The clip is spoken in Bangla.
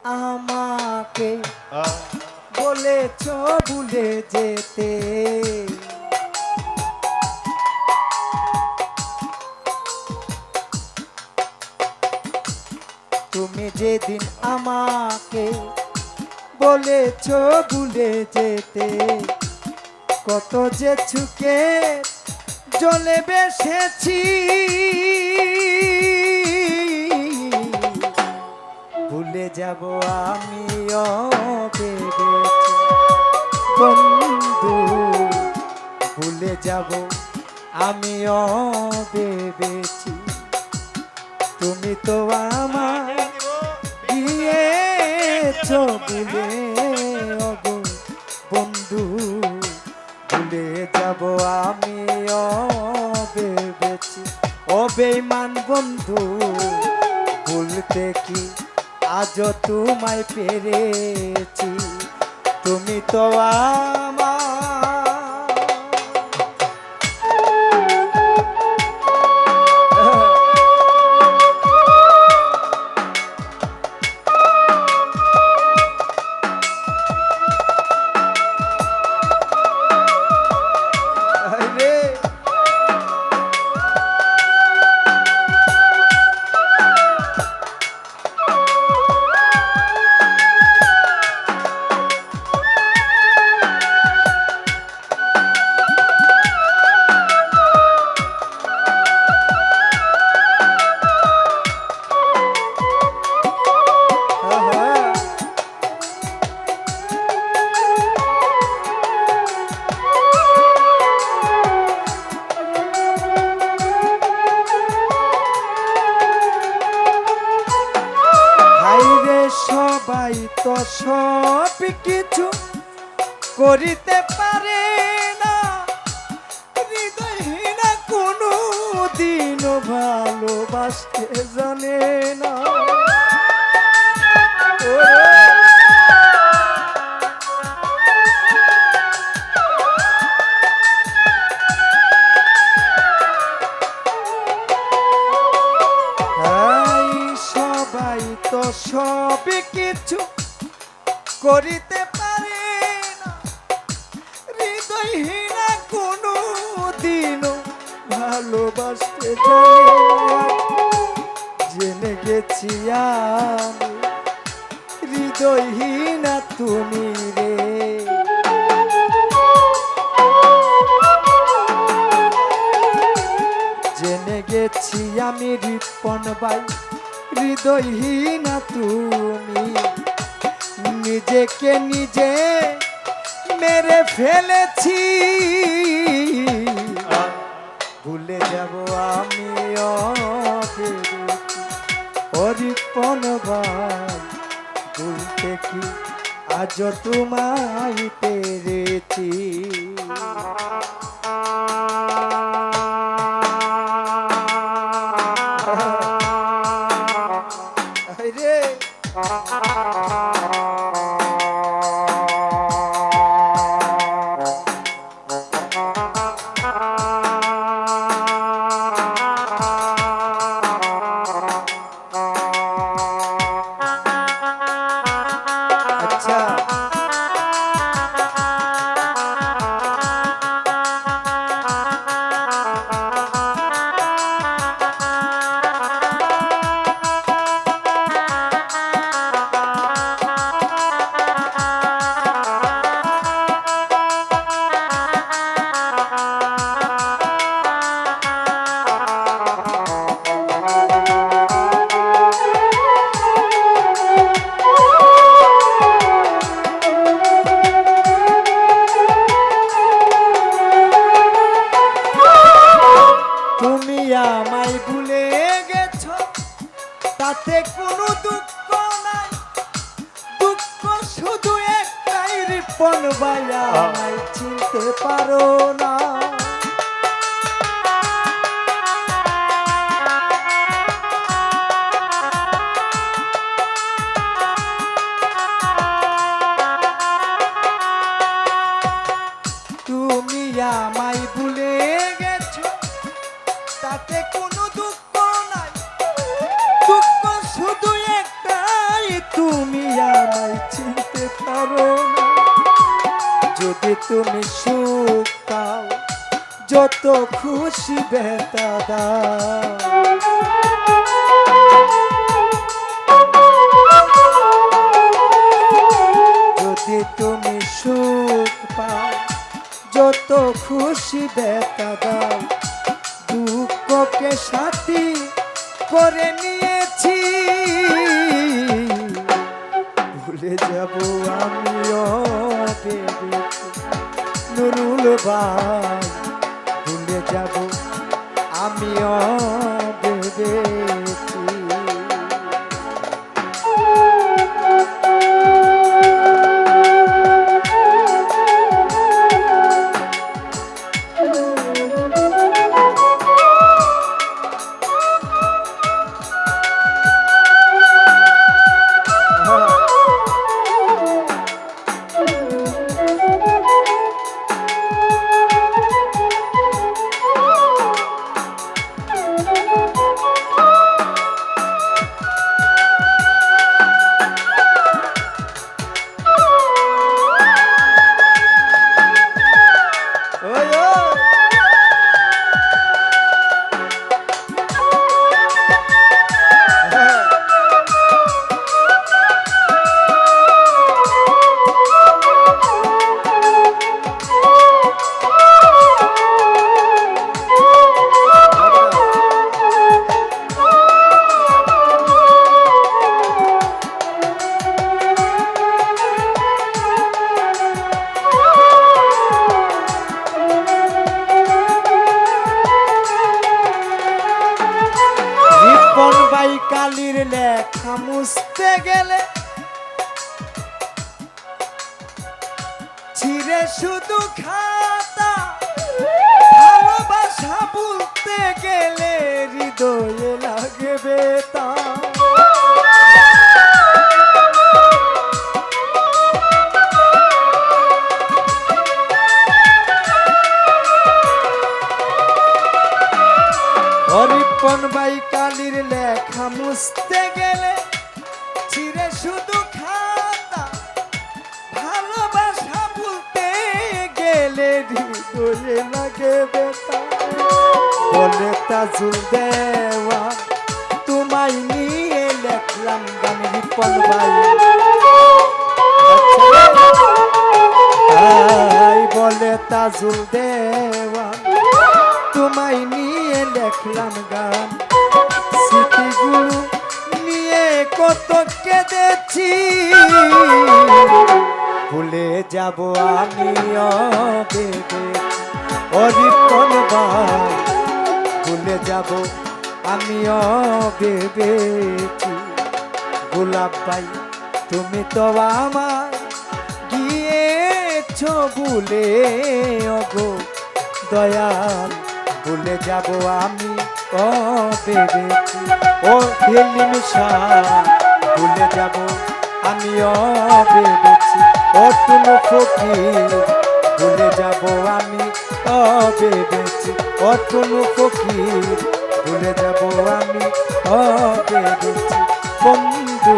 আমাকে বলেছ ভুলে যেতে, তুমি যেদিন আমাকে বলেছ ভুলে যেতে, কত যে ছুকে জলে বেসেছি, ভুলে যাব আমিও ভেবেছি বন্ধু, ভুলে যাব আমিও ভেবেছি, তুমি তো আমার গিয়েছ ভুলে গো বন্ধু, ভুলে যাব আমিও ভেবেছি। ও বেঈমান বন্ধু, ভুলতে কি আজও তোমায় পেরেছি, তুমি তো আমার সবাই তো সব কিছু করিতে পারে না, হৃদয়হীনা কোনো দিনও ভালোবাসতে জানে না। সবাই তো সব কিছু করিতে পারে না, হৃদয়হীনা কোনো দিনও ভালোবাসতে জানে না। জেনে গেছি আমি হৃদয়হীনা তুমি রে, জেনে গেছি আমি রিপন ভাই হৃদয়হীনা তুমি, নিজেকে নিজে মেরে ফেলেছি, ভুলে যাব আমিও ও রিপন ভাই, ভুলতে কি আজও তোমায় পেরেছি। আমায় ভুলে গেছ তাতে কোনো দুঃখ নাই, দুঃখ শুধু একটাই রিপন ভাই আমায় চিনতে পারো না। তুমি আমায় ভুলে গেছো তাতে কোনো দুঃখ নাই, দুঃখ শুধু একটাই তুমি তুমি সুখ পাও যত খুশি ব্যথা দাও। যদি তুমি সুখ পাও যত খুশি ব্যথা দাও, দুঃখকে সাথী করে নিয়েছি, ভুলে যাব আমিও ভেবেছি নুরুল ভাই, ভুলে যাব আমিও ভেবেছি। কালির লেখা মুছতে গেলে ছিঁড়ে শুধু খাতা, ভালোবাসা বলতে গেলে হৃদয়ে লাগবে তা। হরিপন ভাই কালির লেখা মুছতে গেলে ছিঁড়ে শুধু খাতা, ভালোবাসা বলতে গেলে হৃদয়ে লাগে ব্যথা। বলে তাজুল দেওয়া তোমায় নিয়ে লেখলাম গান রিপন ভাই, বলে তাজুল দেওয়া তোমায় নিয়ে লেখলাম গান। স্মৃতিগুলো নিয়ে কত কেঁদেছি, ভুলে যাব আমিও ভেবেছি হরিপন ভাই, ভুলে যাব আমিও ভেবেছি। গোলাপ ভাই তুমি তো আমার গিয়েছ ভুলে, ওগো দয়াল ভুলে যাব আমি ও ভেবেছি। ও হিলিম শাহ ভুলে যাব আমি ও ভেবেছি। ও টুনু ফকির ভুলে যাব আমি ও ভেবেছি। ও টুনু ফকির ভুলে যাব আমি ও ভেবেছি। বন্ধু